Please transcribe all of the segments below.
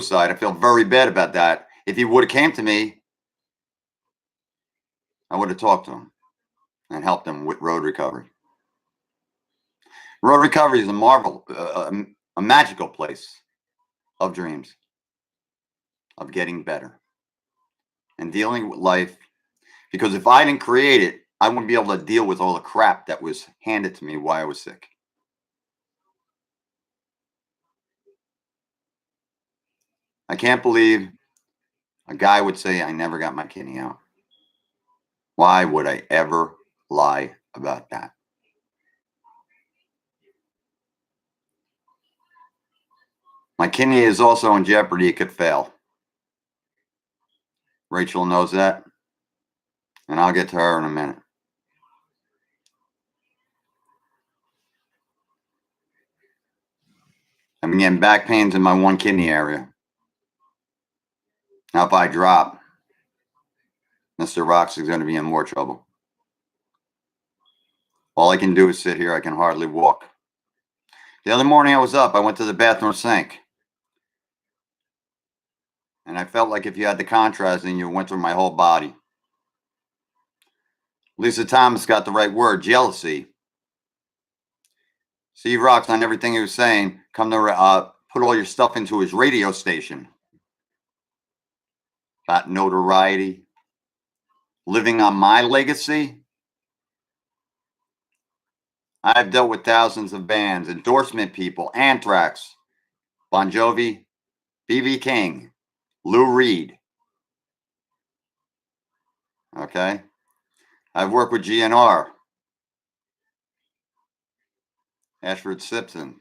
suicide. I feel very bad about that. If he would have came to me, I would have talked to him and helped him with road recovery. Road recovery is a magical place of dreams, of getting better and dealing with life. Because if I didn't create it, I wouldn't be able to deal with all the crap that was handed to me while I was sick. I can't believe a guy would say, I never got my kidney out. Why would I ever lie about that? My kidney is also in jeopardy. It could fail. Rachel knows that, and I'll get to her in a minute. I've been getting back pains in my one kidney area. Now, if I drop, Mr. Rocks is going to be in more trouble. All I can do is sit here. I can hardly walk. The other morning I was up. I went to the bathroom sink. And I felt like if you had the contrast and you went through my whole body. Lisa Thomas got the right word, jealousy. Steve Rocks on everything he was saying, come to put all your stuff into his radio station. About notoriety. Living on my legacy. I've dealt with thousands of bands, endorsement people, Anthrax, Bon Jovi, B.B. King, Lou Reed. Okay. I've worked with GNR, Ashford Simpson.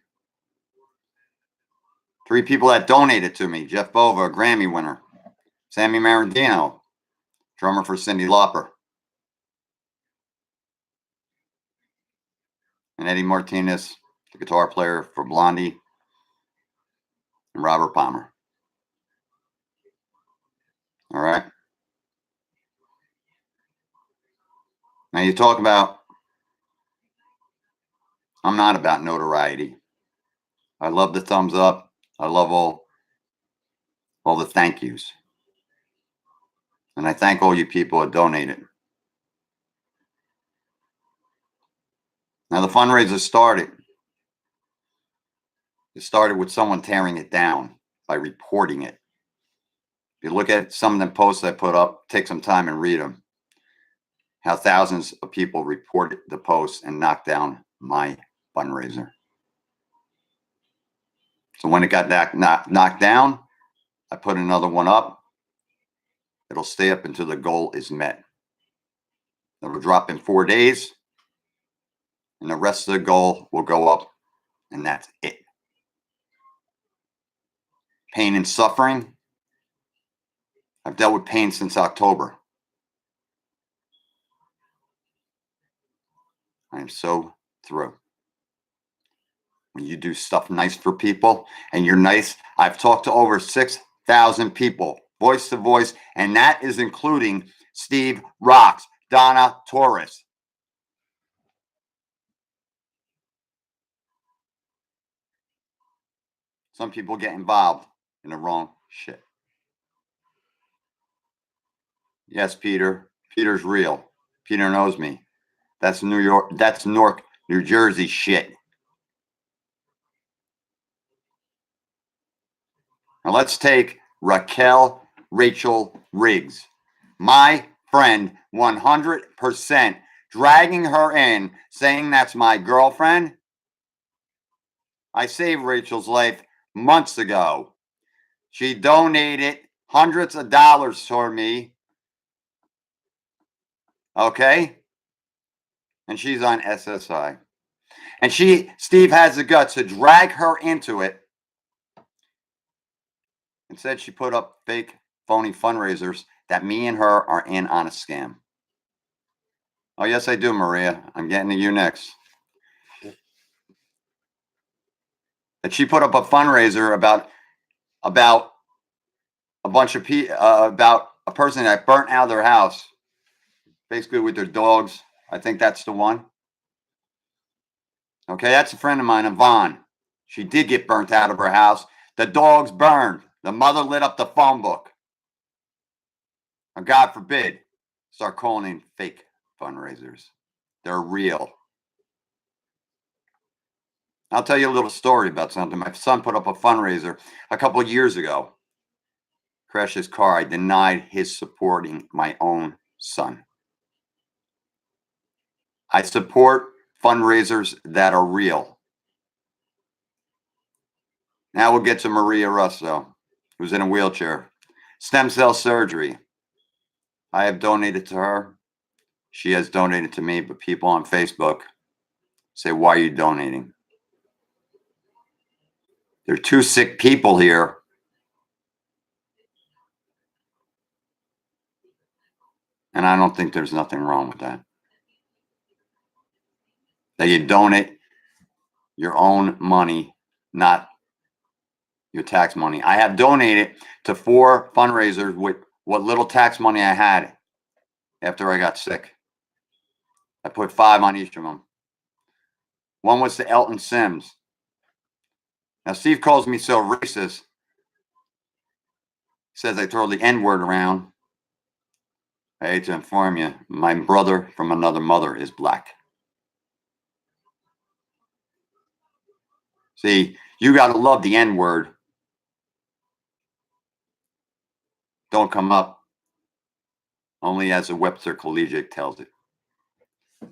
3 people that donated to me: Jeff Bova, a Grammy winner, Sammy Marandino, drummer for Cyndi Lauper, and Eddie Martinez, the guitar player for Blondie, and Robert Palmer. All right. Now you talk about, I'm not about notoriety. I love the thumbs up. I love all the thank yous. And I thank all you people that donated. Now the fundraiser started. It started with someone tearing it down by reporting it. If you look at some of the posts I put up, take some time and read them. How thousands of people reported the posts and knocked down my fundraiser. So when it got knocked down, I put another one up. It'll stay up until the goal is met. It'll drop in 4 days, and the rest of the goal will go up, and that's it. Pain and suffering. I've dealt with pain since October. I am so through. When you do stuff nice for people and you're nice, I've talked to over 6,000 people, voice to voice, and that is including Steve Rocks, Donna Torres. Some people get involved in the wrong shit. Yes, Peter. Peter's real. Peter knows me. That's New York. That's Newark, New Jersey shit. Now let's take Rachel Riggs. My friend, 100%, dragging her in, saying that's my girlfriend. I saved Rachel's life months ago. She donated hundreds of dollars for me. Okay? And she's on SSI. And Steve has the guts to drag her into it and said she put up fake, phony fundraisers that me and her are in on a scam. Oh, yes, I do, Maria. I'm getting to you next. That she put up a fundraiser about a bunch of people, about a person that burnt out their house, basically with their dogs. I think that's the one. Okay, that's a friend of mine, Yvonne. She did get burnt out of her house. The dogs burned. The mother lit up the phone book. Or God forbid, start calling in fake fundraisers. They're real. I'll tell you a little story about something. My son put up a fundraiser a couple of years ago. Crashed his car. I denied his supporting my own son. I support fundraisers that are real. Now we'll get to Maria Russo, who's in a wheelchair. Stem cell surgery. I have donated to her. She has donated to me, but people on Facebook say, why are you donating? There are two sick people here. And I don't think there's nothing wrong with that. That you donate your own money, not your tax money. I have donated to 4 fundraisers with what little tax money I had after I got sick. I put 5 on each of them. One was to Elton Sims. Now, Steve calls me so racist. Says I throw the N-word around. I hate to inform you, my brother from another mother is black. See, you got to love the N-word. Don't come up only as a Webster Collegiate tells it.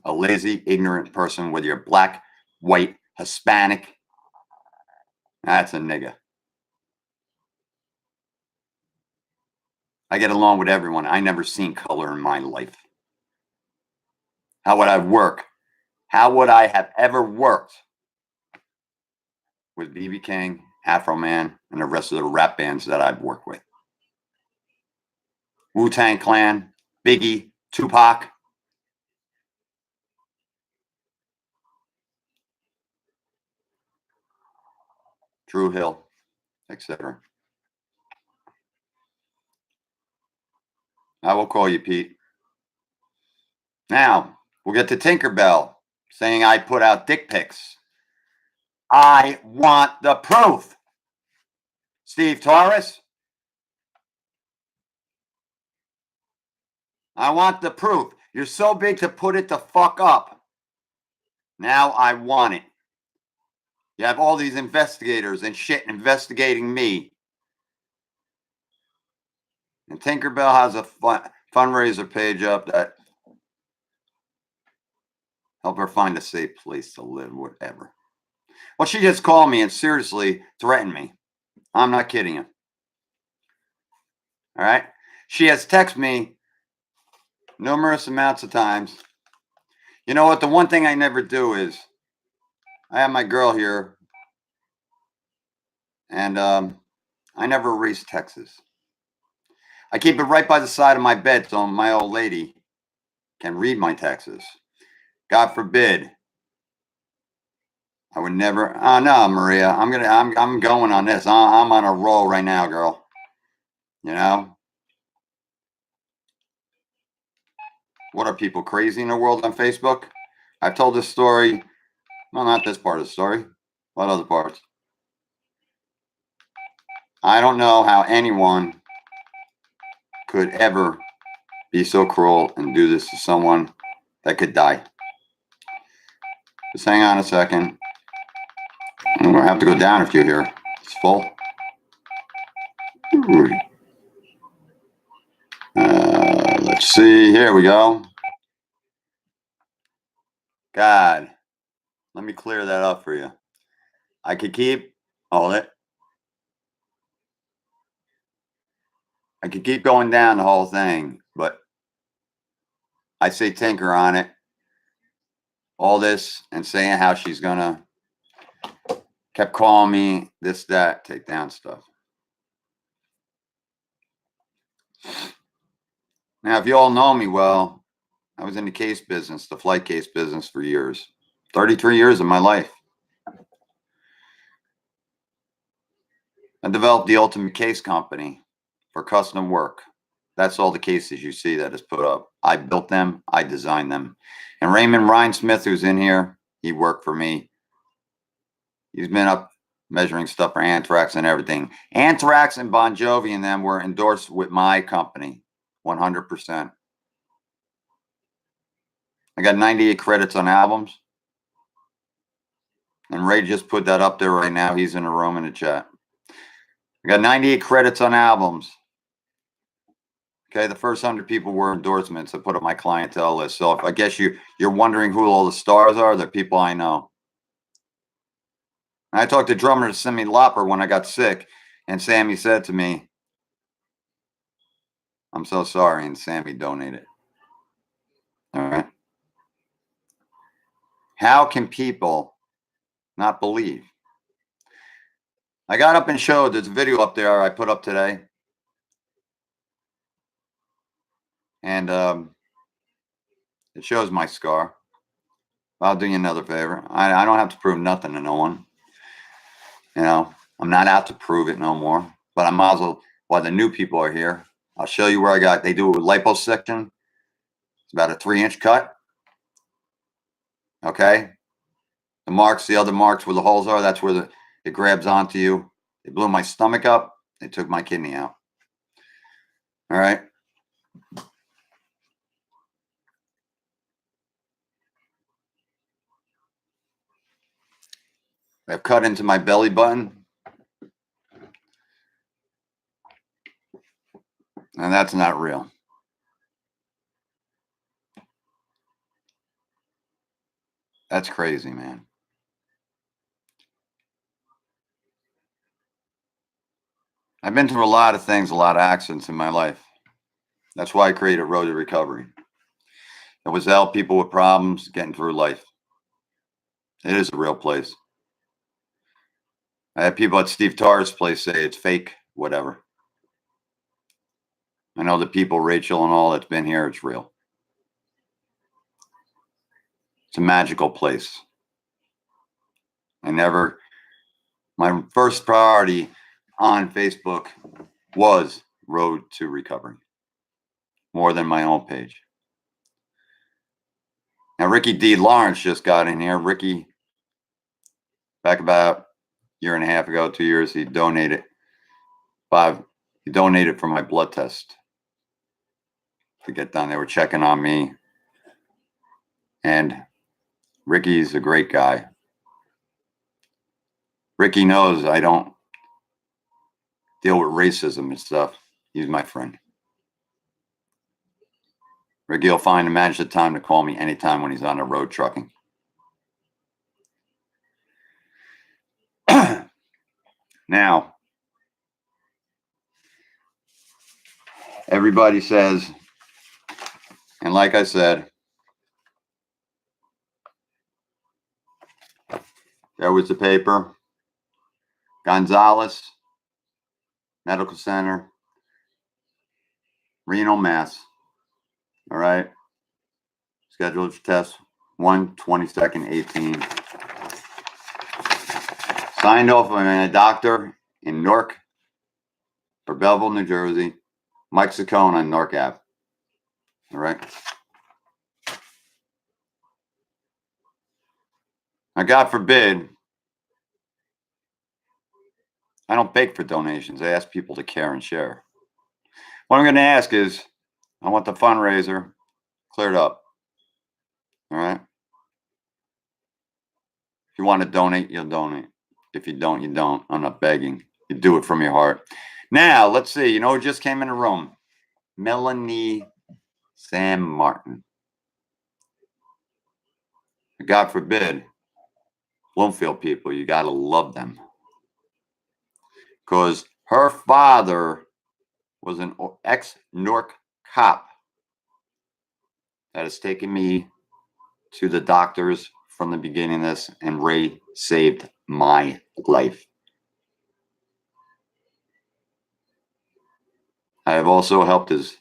A lazy, ignorant person, whether you're black, white, Hispanic, that's a nigga. I get along with everyone. I never seen color in my life. How would I work? How would I have ever worked with B.B. King, Afro Man, and the rest of the rap bands that I've worked with? Wu-Tang Clan, Biggie, Tupac. Drew Hill, etc. I will call you, Pete. Now, we'll get to Tinkerbell saying I put out dick pics. I want the proof. Steve Torres, I want the proof. You're so big to put it the fuck up. Now I want it. You have all these investigators and shit investigating me. And Tinkerbell has a fundraiser page up that help her find a safe place to live, whatever. Well, she just called me and seriously threatened me. I'm not kidding you. All right? She has texted me numerous amounts of times. You know what? The one thing I never do is I have my girl here, and I never erase texts. I keep it right by the side of my bed so my old lady can read my texts. God forbid. I would never. Oh no, Maria. I'm going on this. I'm on a roll right now, girl. You know. What are people crazy in the world on Facebook? I've told this story. Well, not this part of the story. What other parts? I don't know how anyone could ever be so cruel and do this to someone that could die. Just hang on a second. I'm going to have to go down a few here. It's full. Let's see. Here we go. God, let me clear that up for you. I could keep all it. I could keep going down the whole thing, but I say Tinker on it. All this and saying how she's gonna kept calling me this, that, take down stuff. Now, if you all know me well, I was in the case business, the flight case business for years, 33 years of my life. I developed the ultimate case company for custom work. That's all the cases you see that is put up. I built them. I designed them. And Raymond Ryan Smith, who's in here, he worked for me. He's been up measuring stuff for anthrax and everything. Anthrax and Bon Jovi and them were endorsed with my company, 100%. I got 98 credits on albums. And Ray just put that up there right now. He's in a room in the chat. I got 98 credits on albums. Okay, the first 100 people were endorsements. I put up my clientele list. So if I guess you're wondering who all the stars are, they're people I know. I talked to drummer Sammy Lopper when I got sick, and Sammy said to me, "I'm so sorry," and Sammy donated. All right. How can people not believe? I got up and showed, there's a video up there I put up today. And it shows my scar. I'll do you another favor. I don't have to prove nothing to no one. You know, I'm not out to prove it no more. But I might as well, while the new people are here, I'll show you where I got, they do a liposuction. It's about a 3-inch cut. Okay. The marks, the other marks where the holes are, that's where it grabs onto you. They blew my stomach up. They took my kidney out. All right. I've cut into my belly button. And that's not real. That's crazy, man. I've been through a lot of things, a lot of accidents in my life. That's why I created Road to Recovery. It was to help people with problems getting through life. It is a real place. I had people at Steve Tarr's place say it's fake, whatever. I know the people, Rachel and all that's been here, it's real. It's a magical place. My first priority on Facebook was Road to Recovery, more than my own page. Now, Ricky D. Lawrence just got in here. Ricky, back about a year and a half ago, 2 years, he donated for my blood test to get done. They were checking on me. And Ricky's a great guy. Ricky knows I don't deal with racism and stuff. He's my friend. Ricky will find and manage the time to call me anytime when he's on the road trucking. Now, everybody says, and like I said, there was the paper. Gonzales Medical Center, Reno, Mass. All right. Scheduled for test 1/22/18. Signed off by a doctor in Newark or Belleville, New Jersey. Mike Saccone on Newark Ave. All right. Now, God forbid, I don't beg for donations. I ask people to care and share. What I'm going to ask is, I want the fundraiser cleared up. All right. If you want to donate, you'll donate. If you don't, you don't. I'm not begging. You do it from your heart. Now, let's see. You know who just came in the room? Melanie Sam Martin. God forbid, Bloomfield people, you got to love them. Because her father was an ex-Newark cop that has taken me to the doctors from the beginning of this, and Ray saved my life. I have also helped his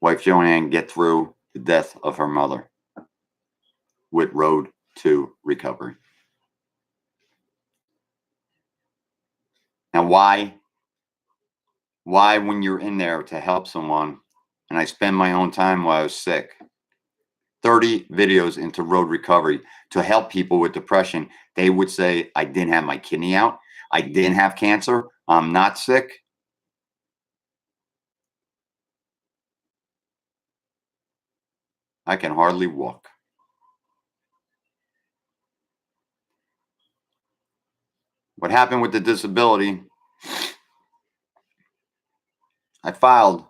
wife Joanne get through the death of her mother with Road to Recovery. Now, why when you're in there to help someone, and I spend my own time while I was sick, 30 videos into Road Recovery to help people with depression, they would say I didn't have my kidney out. I didn't have cancer. I'm not sick. I can hardly walk. What happened with the disability? I filed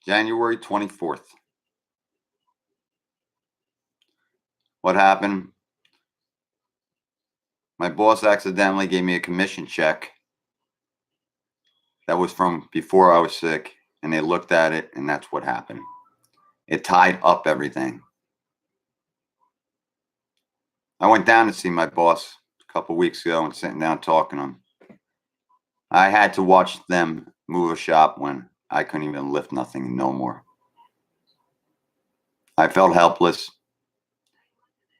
January 24th. What happened? My boss accidentally gave me a commission check that was from before I was sick, and they looked at it, and that's what happened. It tied up everything. I went down to see my boss a couple weeks ago and sitting down talking to him. I had to watch them move a shop when I couldn't even lift nothing no more. I felt helpless.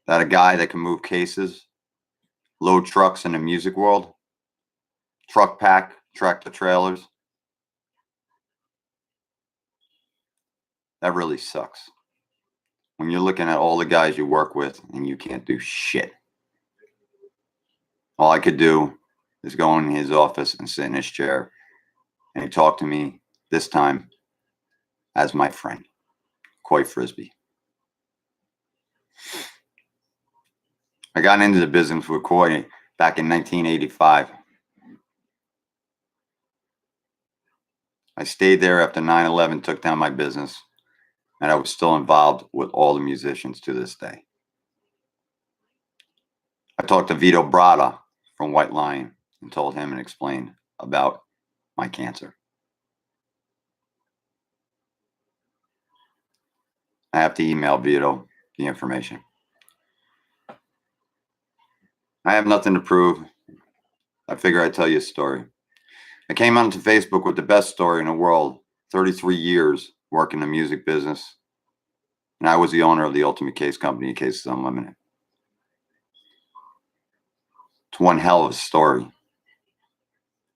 That a guy that can move cases, load trucks in the music world, truck pack, tractor trailers, that really sucks. When you're looking at all the guys you work with and you can't do shit. All I could do is go in his office and sit in his chair, and he talked to me this time as my friend, Coy Frisbee. I got into the business with Coy back in 1985. I stayed there after 9/11 took down my business, and I was still involved with all the musicians to this day. I talked to Vito Bratta from White Lion and told him and explained about my cancer. I have to email Vito the information. I have nothing to prove. I figure I'd tell you a story. I came onto Facebook with the best story in the world, 33 years working the music business, and I was the owner of the Ultimate Case Company, Cases Unlimited. It's one hell of a story.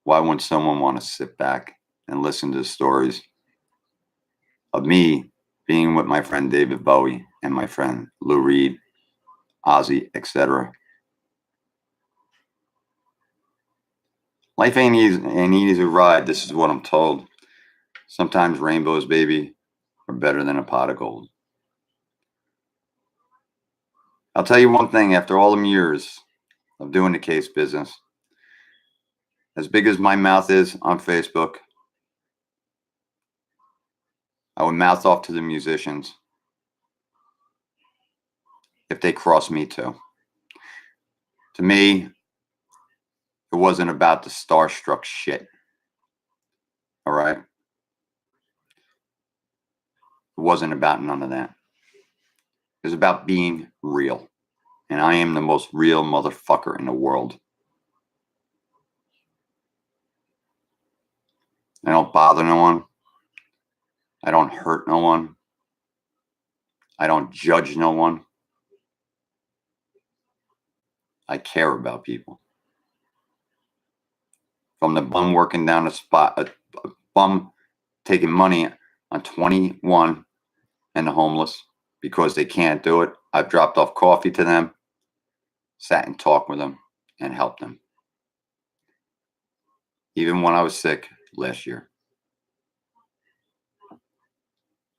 Why wouldn't someone want to sit back and listen to the stories of me being with my friend David Bowie and my friend Lou Reed, Ozzy, etc.? Life ain't easy, an easy ride. This is what I'm told. Sometimes rainbows, baby, are better than a pot of gold. I'll tell you one thing, after all them years of doing the case business, as big as my mouth is on Facebook, I would mouth off to the musicians if they cross me too. To me, it wasn't about the starstruck shit. All right? It wasn't about none of that. It was about being real. And I am the most real motherfucker in the world. I don't bother no one. I don't hurt no one. I don't judge no one. I care about people. From the bum working down a spot, a bum taking money on 21 and the homeless because they can't do it. I've dropped off coffee to them, sat and talked with them, and helped them. Even when I was sick last year.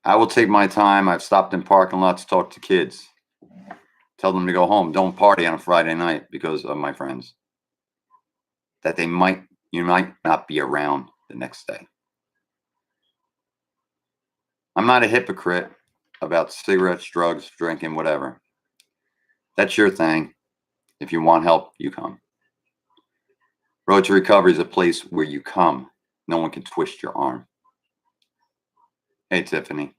I will take my time. I've stopped in parking lots to talk to kids. Tell them to go home. Don't party on a Friday night because of my friends. That you might not be around the next day. I'm not a hypocrite about cigarettes, drugs, drinking, whatever. That's your thing. If you want help, you come. Road to Recovery is a place where you come. No one can twist your arm. Hey, Tiffany.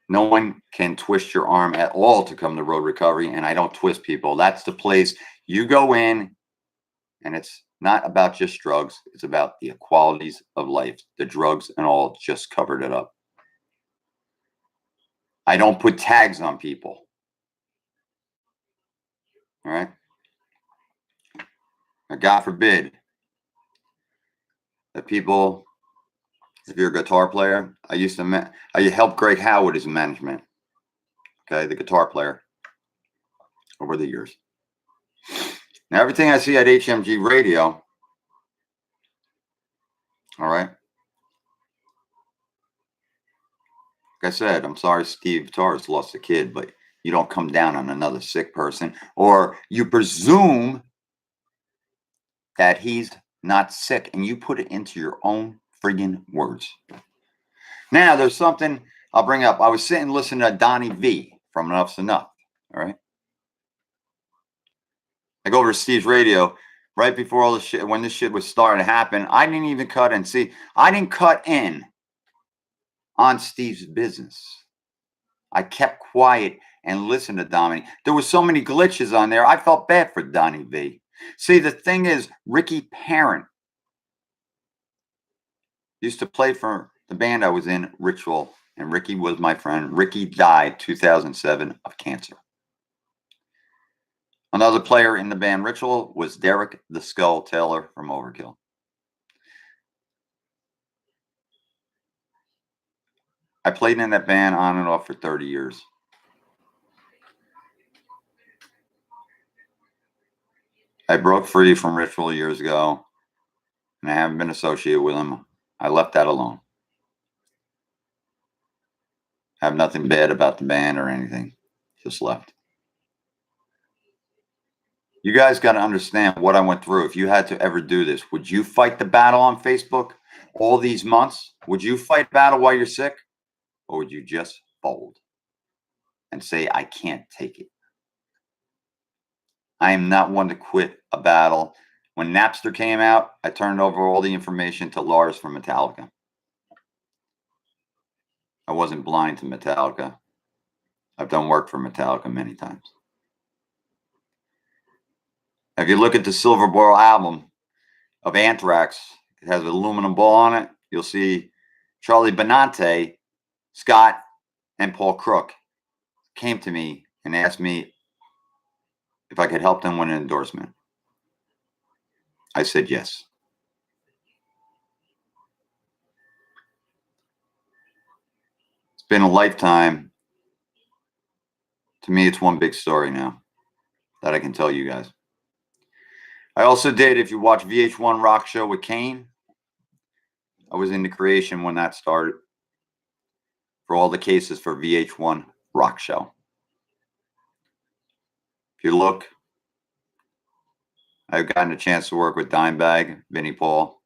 No one can twist your arm at all to come to Road Recovery, and I don't twist people. That's the place you go in, and it's not about just drugs. It's about the qualities of life. The drugs and all just covered it up. I don't put tags on people. All right? Or God forbid that people, if you're a guitar player, I helped Greg Howe with his management. Okay, the guitar player over the years. Now, everything I see at HMG Radio, all right, like I said, I'm sorry Steve Torres lost a kid, but you don't come down on another sick person, or you presume that he's not sick and you put it into your own friggin' words. Now, there's something I'll bring up. I was sitting listening to Donnie V from Enough's Enough, all right? I go over to Steve's radio right before all this shit, when this shit was starting to happen. I didn't even cut in. See, I didn't cut in on Steve's business. I kept quiet and listened to Donnie. There was so many glitches on there. I felt bad for Donnie V. See, the thing is, Ricky Parent used to play for the band I was in, Ritual, and Ricky was my friend. Ricky died 2007 of cancer. Another player in the band Ritual was Derek the Skull Taylor from Overkill. I played in that band on and off for 30 years. I broke free from Ritual years ago, and I haven't been associated with them. I left that alone. I have nothing bad about the band or anything. Just left. You guys got to understand what I went through. If you had to ever do this, would you fight the battle on Facebook all these months? Would you fight battle while you're sick? Or would you just fold and say, I can't take it? I am not one to quit a battle. When Napster came out, I turned over all the information to Lars from Metallica. I wasn't blind to Metallica. I've done work for Metallica many times. If you look at the Silver Ball album of Anthrax, it has an aluminum ball on it. You'll see Charlie Benante, Scott, and Paul Crook came to me and asked me if I could help them win an endorsement. I said yes. It's been a lifetime. To me, it's one big story now that I can tell you guys. I also did, if you watch VH1 Rock Show with Kane, I was into creation when that started for all the cases for VH1 Rock Show. If you look, I've gotten a chance to work with Dimebag, Vinnie Paul.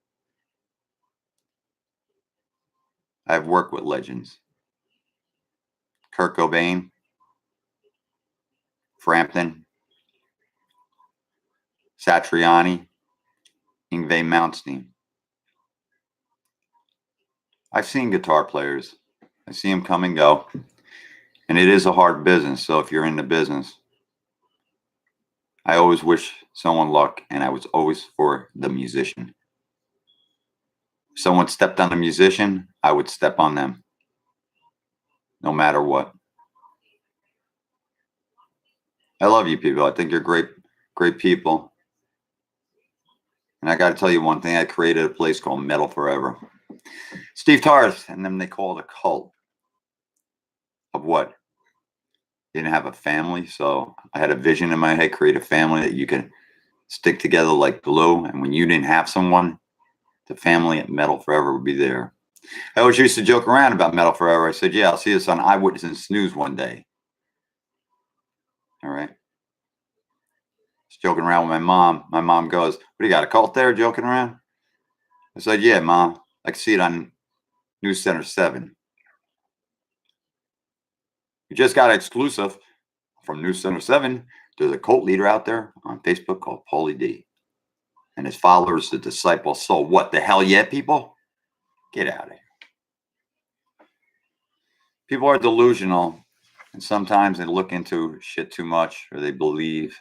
I've worked with legends. Kurt Cobain, Frampton, Satriani, Yngwie Malmsteen. I've seen guitar players. I see them come and go. And it is a hard business. So if you're in the business, I always wish someone luck, and I was always for the musician. If someone stepped on a musician, I would step on them, no matter what. I love you people. I think you're great, great people. And I got to tell you one thing. I created a place called Metal Forever. Steve Torres and them, they call it a cult. Of what? Didn't have a family. So I had a vision in my head, create a family that you can stick together like glue. And when you didn't have someone, the family at Metal Forever would be there. I always used to joke around about Metal Forever. I said, yeah, I'll see this on Eyewitness and Snooze one day. All right. Just joking around with my mom. My mom goes, what do you got, a cult there, joking around? I said, yeah, Mom. I can see it on News Center 7. We just got an exclusive from News Center 7. There's a cult leader out there on Facebook called Paulie D. And his followers, the disciples. So what the hell, yeah, people? Get out of here. People are delusional. And sometimes they look into shit too much, or they believe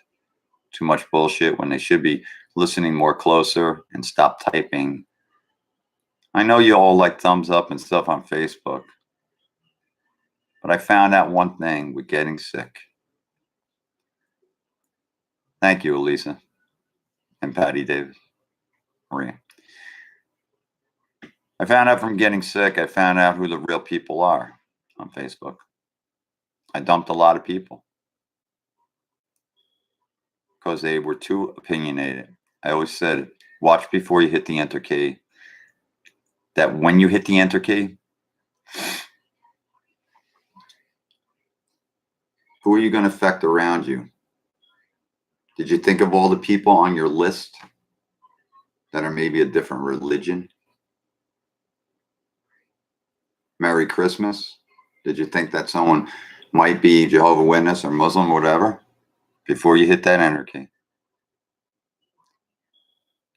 too much bullshit when they should be listening more closer and stop typing. I know you all like thumbs up and stuff on Facebook, but I found out one thing with getting sick. Thank you, Elisa and Patty Davis, Maria. I found out from getting sick, I found out who the real people are on Facebook. I dumped a lot of people. because they were too opinionated. I always said, watch before you hit the enter key. That when you hit the enter key, who are you going to affect around you? Did you think of all the people on your list that are maybe a different religion? Merry Christmas. Did you think that someone might be Jehovah's Witness or Muslim or whatever before you hit that enter key?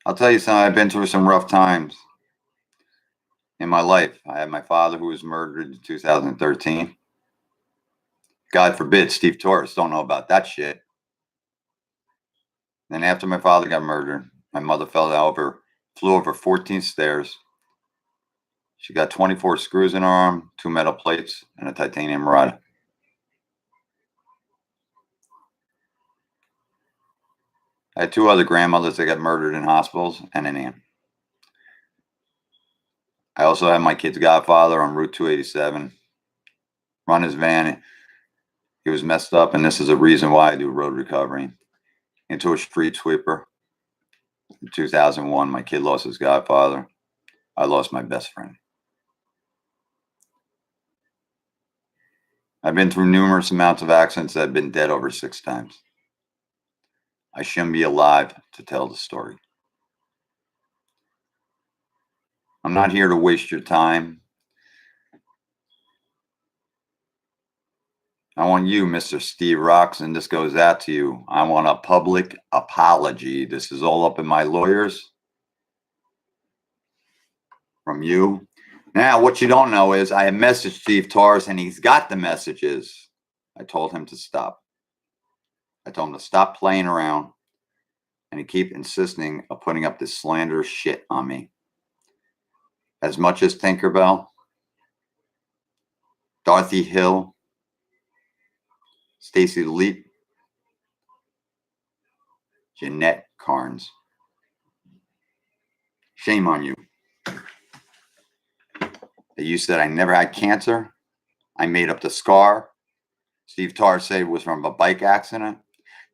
I'll tell you something, I've been through some rough times in my life. I had my father who was murdered in 2013. God forbid Steve Torres don't know about that shit. Then after my father got murdered, my mother flew over 14 stairs. She got 24 screws in her arm, 2 metal plates, and a titanium rod. I had 2 other grandmothers that got murdered in hospitals and an aunt. I also had my kid's godfather on Route 287 run his van. He was messed up, and this is a reason why I do road recovery. Into a street sweeper. In 2001, my kid lost his godfather. I lost my best friend. I've been through numerous amounts of accidents that have been dead over 6 times. I shouldn't be alive to tell the story. I'm not here to waste your time. I want you, Mr. Steve Rocks, and this goes out to you. I want a public apology. This is all up in my lawyers. From you. Now, what you don't know is I have messaged Steve Torres, and he's got the messages. I told him to stop. I told him to stop playing around, and he keep insisting of putting up this slander shit on me. As much as Tinkerbell, Dorothy Hill, Stacy Leap, Jeanette Carnes. Shame on you. You said I never had cancer. I made up the scar. Steve Torres said it was from a bike accident.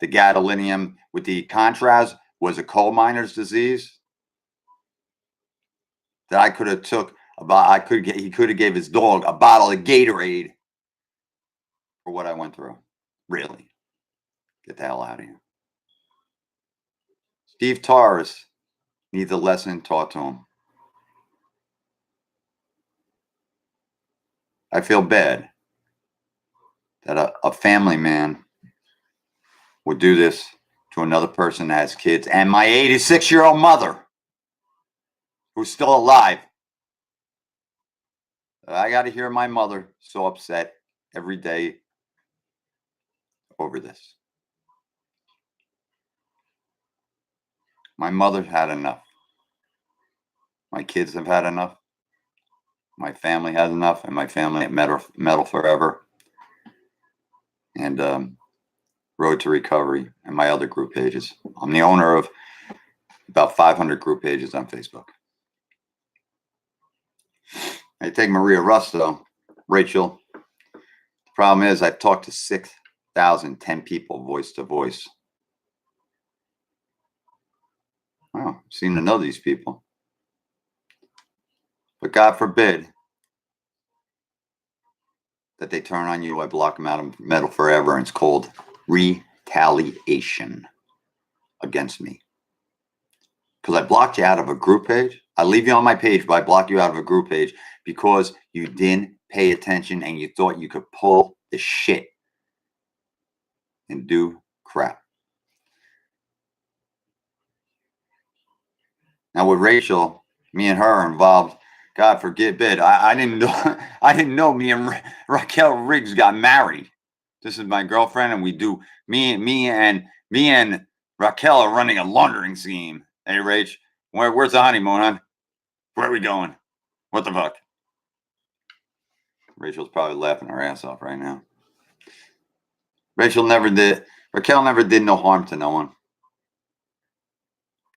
The gadolinium with the contrast was a coal miner's disease. That I could have took about. He could have gave his dog a bottle of Gatorade for what I went through. Really, get the hell out of here. Steve Torres needs a lesson taught to him. I feel bad that a family man would do this to another person that has kids, and my 86-year-old mother, who's still alive. I got to hear my mother so upset every day over this. My mother had enough. My kids have had enough. My family has enough, and my family at Metal Forever and Road to Recovery and my other group pages. I'm the owner of about 500 group pages on Facebook. I take Maria Russo, Rachel. The problem is I've talked to 6,010 people voice to voice. Wow, seem to know these people. But God forbid that they turn on you. I block them out of Metal Forever, and it's called retaliation against me. Because I blocked you out of a group page. I leave you on my page, but I block you out of a group page because you didn't pay attention and you thought you could pull the shit and do crap. Now with Rachel, me and her are involved. God forbid. I didn't know. I didn't know me and Raquel Riggs got married. This is my girlfriend, and we do. Me and Raquel are running a laundering scheme. Hey, Rach, where's the honeymoon, hon? Where are we going? What the fuck? Rachel's probably laughing her ass off right now. Raquel never did no harm to no one.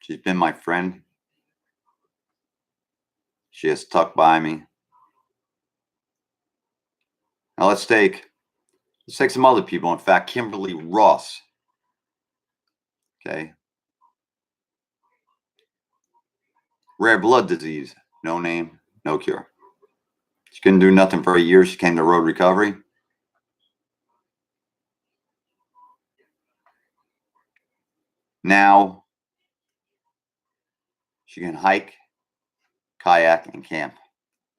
She's been my friend. She has stuck by me. Now let's take some other people. In fact, Kimberly Ross Okay. Rare blood disease. No name, no cure. She couldn't do nothing for a year. She came to road recovery. Now she can hike, kayak, and camp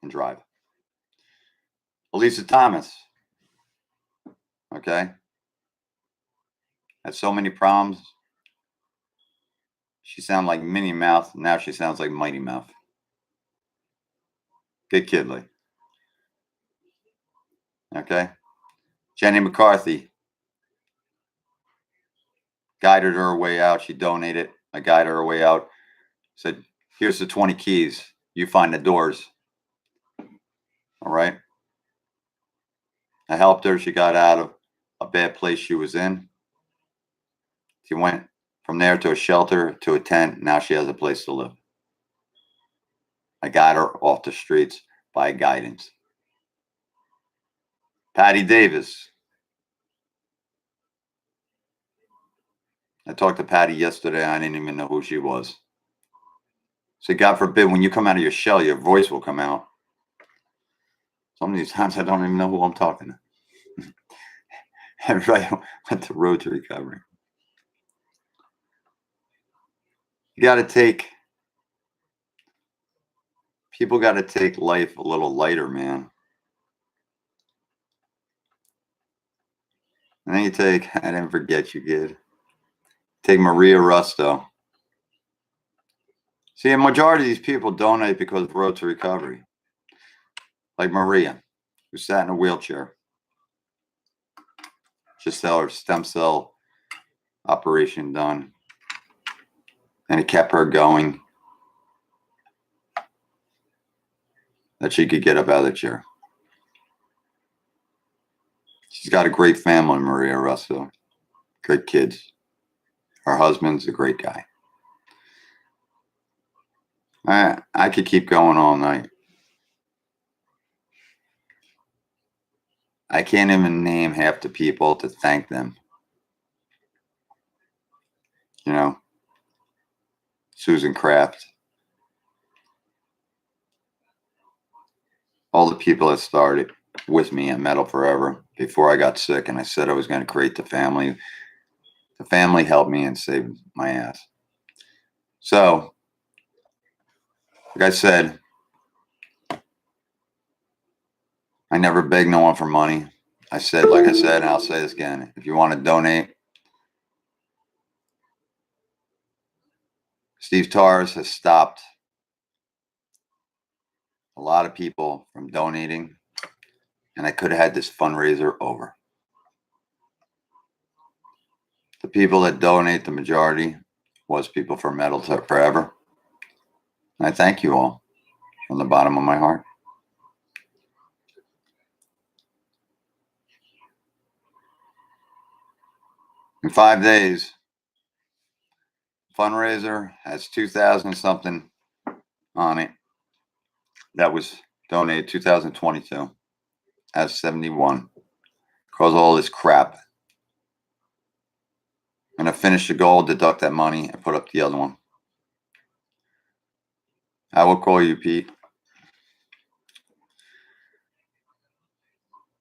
and drive. Elisa Thomas, okay, had so many problems. She sounded like Minnie Mouth. Now she sounds like Mighty Mouth. Good kidly. Okay. Jenny McCarthy guided her way out. She donated. I guided her way out. Said, here's the 20 keys. You find the doors. All right. I helped her. She got out of a bad place she was in. She went from there to a shelter, to a tent. Now she has a place to live. I got her off the streets by guidance. Patty Davis. I talked to Patty yesterday. I didn't even know who she was. So God forbid, when you come out of your shell, your voice will come out. Some of these times I don't even know who I'm talking to. Everybody went the road to recovery. You got to take, people got to take life a little lighter, man. And then you take, I didn't forget you, kid. Take Maria Rusto. See, a majority of these people donate because of road to recovery. Like Maria, who sat in a wheelchair. Just had her stem cell operation done. And it kept her going. That she could get up out of the chair. She's got a great family, Maria Russo. Great kids. Her husband's a great guy. I could keep going all night. I can't even name half the people to thank them. You know, Susan Kraft. All the people that started with me at Metal Forever before I got sick, and I said I was going to create the family. The family helped me and saved my ass. So, like I said, I never begged no one for money. I said, like I said, and I'll say this again, if you want to donate, Steve Torres has stopped a lot of people from donating, and I could have had this fundraiser over. The people that donate, the majority, was people for Metal Forever. And I thank you all from the bottom of my heart. In 5 days, fundraiser has 2,000 something on it. That was donated 2022 as 71. Cause all this crap. I'm gonna finish the goal, deduct that money, and put up the other one. I will call you, Pete.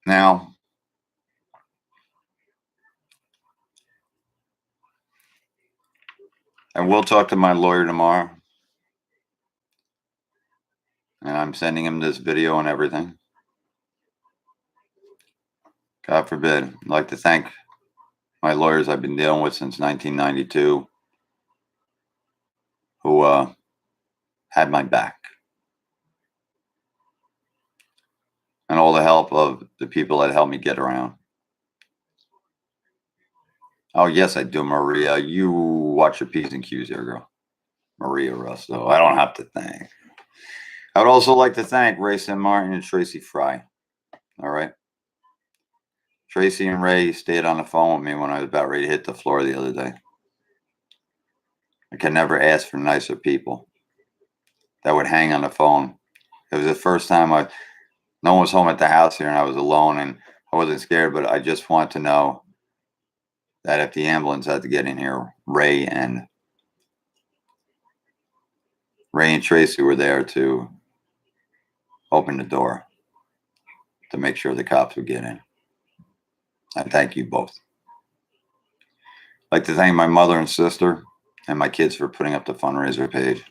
Now, I will talk to my lawyer tomorrow. And I'm sending him this video and everything. God forbid. I'd like to thank my lawyers I've been dealing with since 1992 who had my back. And all the help of the people that helped me get around. Oh, yes, I do, Maria. You watch your P's and Q's here, girl. Maria Russo. I don't have to thank. I would also like to thank Ray St. Martin and Tracy Fry. All right. Tracy and Ray stayed on the phone with me when I was about ready to hit the floor the other day. I can never ask for nicer people that would hang on the phone. It was the first time no one was home at the house here and I was alone and I wasn't scared, but I just wanted to know that if the ambulance had to get in here, Ray and Tracy were there to open the door to make sure the cops would get in. I thank you both. I'd like to thank my mother and sister and my kids for putting up the fundraiser page.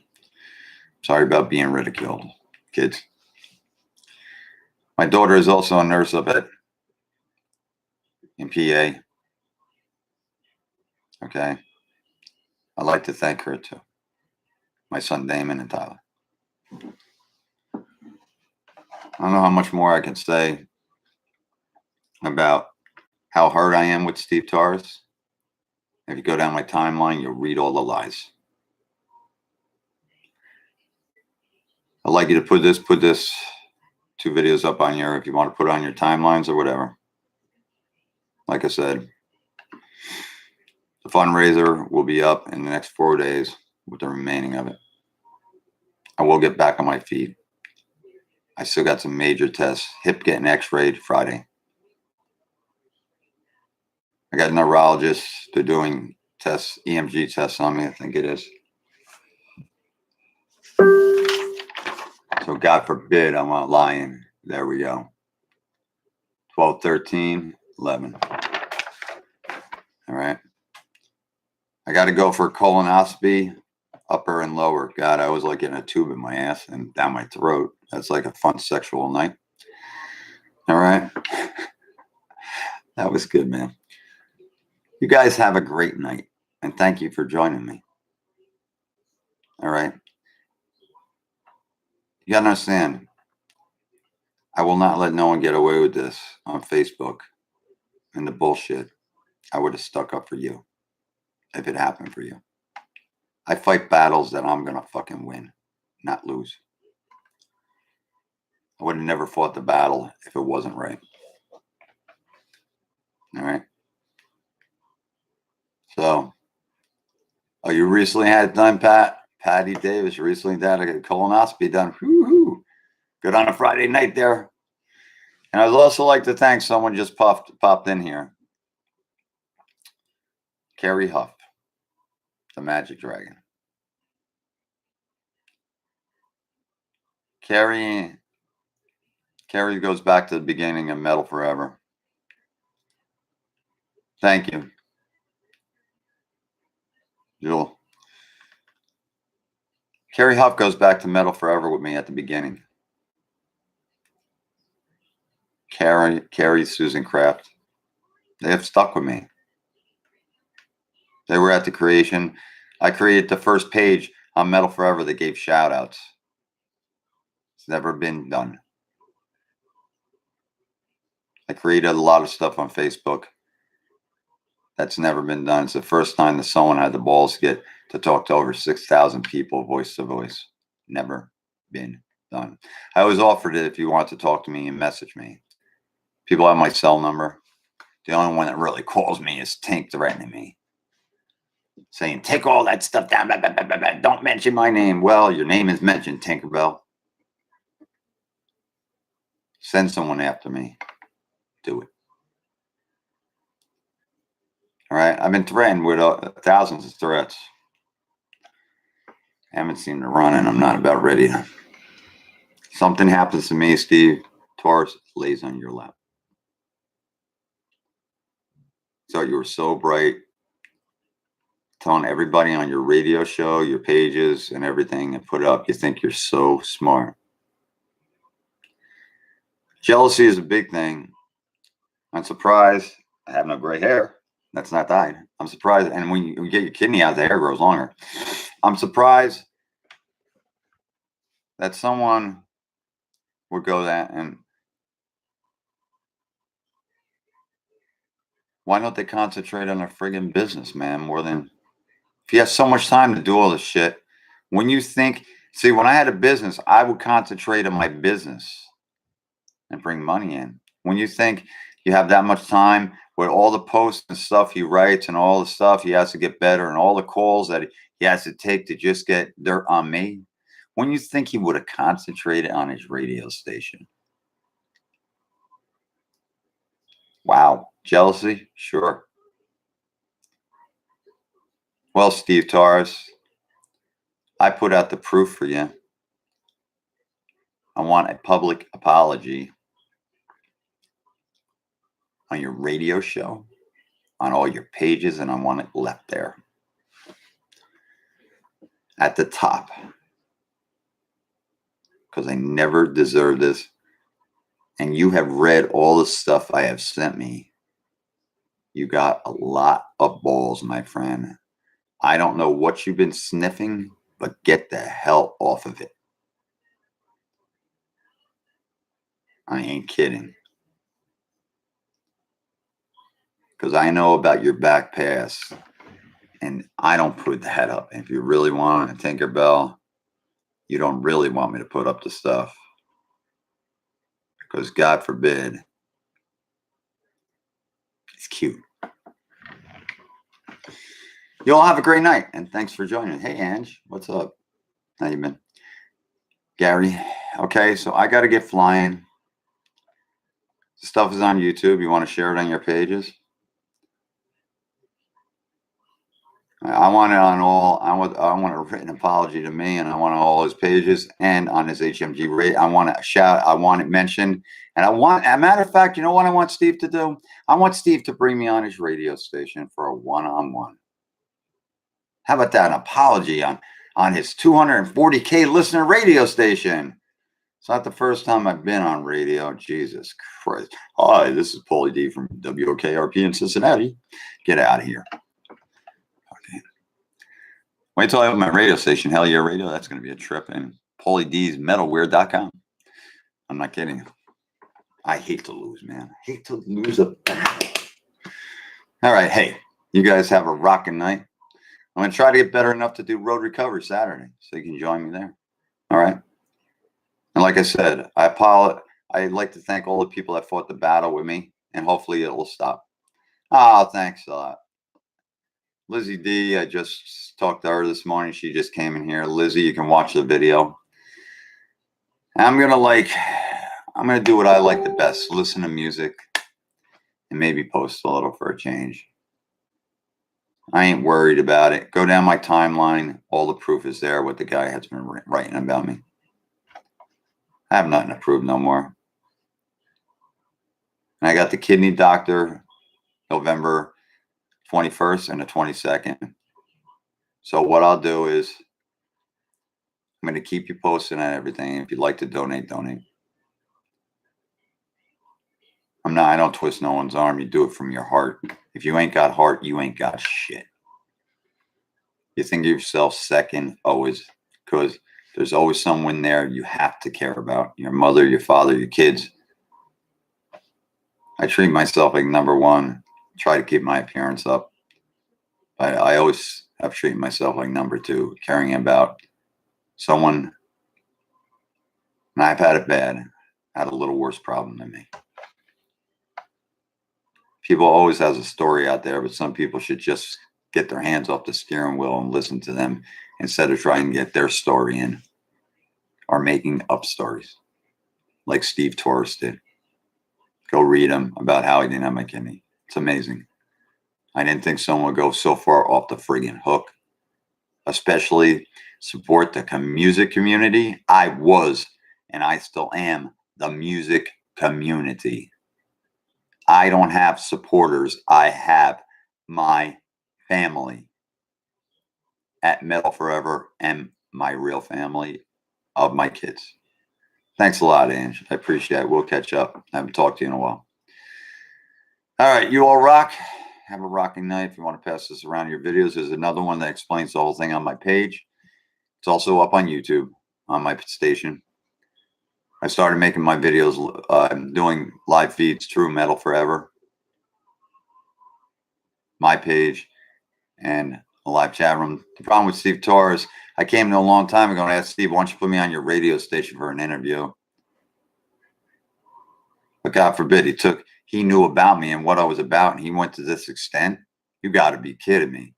Sorry about being ridiculed, kids. My daughter is also a nurse up in PA. Okay. I'd like to thank her too. My son Damon and Tyler. I don't know how much more I can say about how hurt I am with Steve Torres. If you go down my timeline, you'll read all the lies. I'd like you to put this 2 videos up on your, if you want to put it on your timelines or whatever. Like I said, the fundraiser will be up in the next 4 days with the remaining of it. I will get back on my feet. I still got some major tests. Hip getting x-rayed Friday. I got neurologists. They're doing tests, HMG tests on me, I think it is. So God forbid I'm not lying. There we go. 12, 13, 11. All right. I got to go for a colonoscopy, upper and lower. God, I was like getting a tube in my ass and down my throat. That's like a fun sexual night. All right. That was good, man. You guys have a great night. And thank you for joining me. All right. You got to understand, I will not let no one get away with this on Facebook and the bullshit. I would have stuck up for you if it happened for you. I fight battles that I'm going to fucking win, not lose. I would have never fought the battle if it wasn't right. All right. So, oh, you recently had it done, Pat? Patty Davis recently had a colonoscopy done. Woo-hoo. Good on a Friday night there. And I'd also like to thank someone just popped in here. Carrie Huff, the Magic Dragon. Carrie goes back to the beginning of Metal Forever. Thank you, Jewel. Carrie Huff goes back to Metal Forever with me at the beginning. Carrie, Susan Kraft, they have stuck with me. They were at the creation. I created the first page on Metal Forever that gave shout outs. It's never been done. I created a lot of stuff on Facebook. That's never been done. It's the first time that someone had the balls to talk to over 6,000 people voice to voice. Never been done. I always offered it if you want to talk to me and message me. People have my cell number. The only one that really calls me is Tink threatening me, saying, take all that stuff down. Blah, blah, blah, blah, blah. Don't mention my name. Well, your name is mentioned, Tinkerbell. Send someone after me. Do it. All right. I've been threatened with thousands of threats. I haven't seen to run, and I'm not about ready to. Something happens to me, Steve Torres lays on your lap. So you were so bright, telling everybody on your radio show, your pages, and everything, and put it up. You think you're so smart. Jealousy is a big thing. I'm surprised I have no gray hair. That's not dyed. I'm surprised. And when you get your kidney out, the hair grows longer. I'm surprised that someone would go that. And why don't they concentrate on their friggin' business, man? More than, if you have so much time to do all this shit. When you think, see, when I had a business, I would concentrate on my business and bring money in. When you think you have that much time with all the posts and stuff he writes and all the stuff he has to get better and all the calls that he has to take to just get dirt on me, when you think he would have concentrated on his radio station? Wow. Jealousy? Sure. Well, Steve Torres, I put out the proof for you. I want a public apology on your radio show, on all your pages, and I want it left there at the top, because I never deserved this. And you have read all the stuff I have sent me. You got a lot of balls, my friend. I don't know what you've been sniffing, but get the hell off of it. I ain't kidding. Because I know about your back pass, and I don't put that up. If you really want a Tinkerbell, you don't really want me to put up the stuff. Because God forbid, it's cute. You all have a great night, and thanks for joining. Hey, Ange, what's up? How you been? Gary, okay, so I got to get flying. The stuff is on YouTube. You want to share it on your pages? I want it on all. I want a written apology to me, and I want all his pages and on his HMG rate. I want to shout. I want it mentioned, and I want. As a matter of fact, you know what I want Steve to do? I want Steve to bring me on his radio station for a one-on-one. How about that? An apology on his 240K listener radio station. It's not the first time I've been on radio. Jesus Christ. Hi, this is Paulie D from WKRP in Cincinnati. Get out of here. Okay. Wait till I have my radio station, Hell Yeah Radio. That's going to be a trip. And PaulieD'sMetalWear.com. I'm not kidding. I hate to lose, man. I hate to lose a battle. All right. Hey, you guys have a rocking night. I'm going to try to get better enough to do Road Recovery Saturday, so you can join me there. All right. And like I said, I'd like to thank all the people that fought the battle with me, and hopefully it will stop. Oh, thanks a lot. Lizzie D, I just talked to her this morning. She just came in here. Lizzie, you can watch the video. I'm going to do what I like the best. Listen to music and maybe post a little for a change. I ain't worried about it. Go down my timeline. All the proof is there, what the guy has been writing about me. I have nothing to prove no more. And I got the kidney doctor November 21st and the 22nd. So what I'll do is I'm going to keep you posted on everything. If you'd like to donate, donate. I don't twist no one's arm. You do it from your heart. If you ain't got heart, you ain't got shit. You think of yourself second always, because there's always someone there you have to care about. Your mother, your father, your kids. I treat myself like number one. Try to keep my appearance up. I always have treated myself like number two, caring about someone. And I've had it bad. I had a little worse problem than me. People always has a story out there, but some people should just get their hands off the steering wheel and listen to them instead of trying to get their story in or making up stories like Steve Torres did. Go read him about how he didn't have my kidney. It's amazing. I didn't think someone would go so far off the friggin' hook, especially support the music community. I was, and I still am, the music community. I don't have supporters. I have my family at Metal Forever and my real family of my kids. Thanks a lot, Ange. I appreciate it. We'll catch up. I haven't talked to you in a while. All right, you all rock. Have a rocking night. If you want to pass this around your videos, there's another one that explains the whole thing on my page. It's also up on YouTube on my station. I started making my videos, doing live feeds through Metal Forever, my page, and a live chat room. The problem with Steve Torres, I came to a long time ago and I asked Steve, why don't you put me on your radio station for an interview? But God forbid, he knew about me and what I was about, and he went to this extent. You got to be kidding me.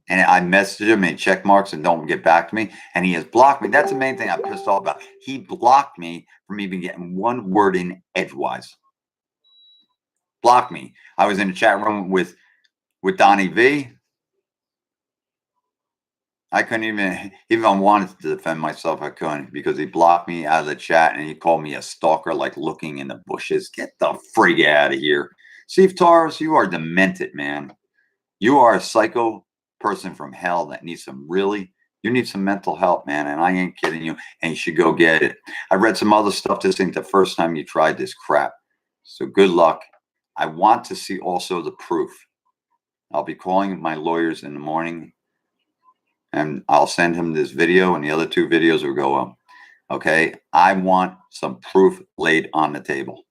And I messaged him and check marks and don't get back to me. And he has blocked me. That's the main thing I'm pissed off about. He blocked me from even getting one word in edgewise. Blocked me. I was in a chat room with with Donnie V. I couldn't even if I wanted to defend myself, I couldn't, because he blocked me out of the chat and he called me a stalker, like looking in the bushes. Get the frig out of here. Steve Torres, you are demented, man. You are a psycho person from hell that needs you need some mental help, man. And I ain't kidding you. And you should go get it. I read some other stuff. This ain't the first time you tried this crap. So good luck. I want to see also the proof. I'll be calling my lawyers in the morning, and I'll send him this video, and the other 2 videos will go up. Okay? I want some proof laid on the table.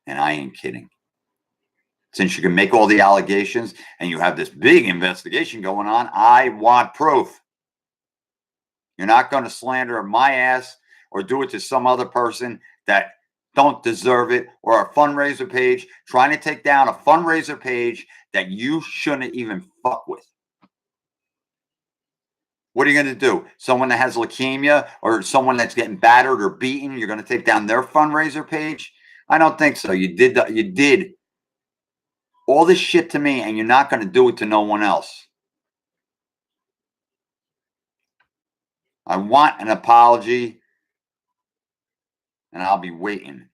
And I ain't kidding. Since you can make all the allegations and you have this big investigation going on, I want proof. You're not going to slander my ass or do it to some other person that don't deserve it, or a fundraiser page, trying to take down a fundraiser page that you shouldn't even fuck with. What are you going to do? Someone that has leukemia or someone that's getting battered or beaten, you're going to take down their fundraiser page? I don't think so. You did all this shit to me, and you're not going to do it to no one else. I want an apology, and I'll be waiting.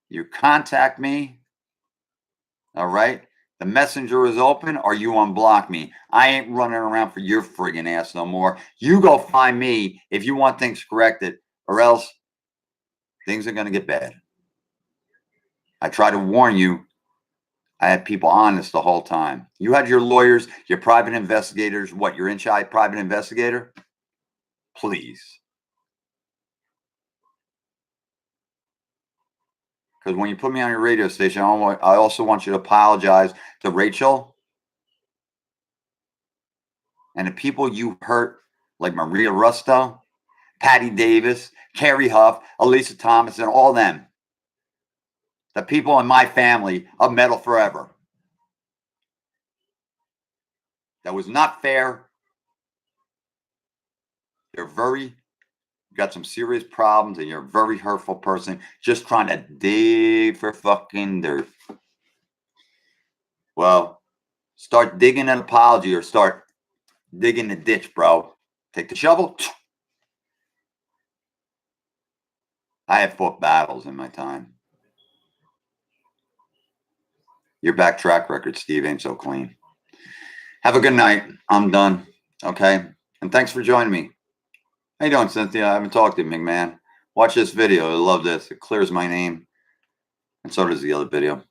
You contact me, all right? The messenger is open, or you unblock me. I ain't running around for your friggin' ass no more. You go find me if you want things corrected, or else things are going to get bad. I try to warn you. I had people honest the whole time. You had your lawyers, your private investigators. What, you're inside private investigator? Please. Because when you put me on your radio station, I also want you to apologize to Rachel and the people you hurt, like Maria Rusto, Patty Davis, Carrie Huff, Elisa Thomas, and all them. The people in my family of Metal Forever. That was not fair. You got some serious problems, and you're a very hurtful person, just trying to dig for fucking dirt. Well, start digging an apology, or start digging the ditch, bro. Take the shovel. I have fought battles in my time. Your back track record, Steve, ain't so clean. Have a good night. I'm done. Okay? And thanks for joining me. How you doing, Cynthia? I haven't talked to you, McMahon. Watch this video. I love this. It clears my name. And so does the other video.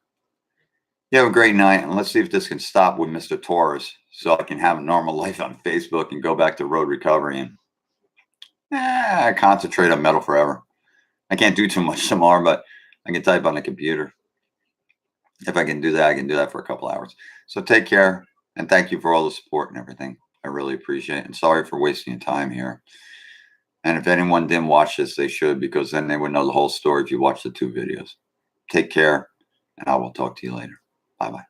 You have a great night. And let's see if this can stop with Mr. Torres, so I can have a normal life on Facebook and go back to road recovery and concentrate on Metal Forever. I can't do too much tomorrow, but I can type on the computer. If I can do that, I can do that for a couple hours. So take care, and thank you for all the support and everything. I really appreciate it. And sorry for wasting your time here. And if anyone didn't watch this, they should, because then they would know the whole story if you watch the 2 videos. Take care, and I will talk to you later. Bye-bye.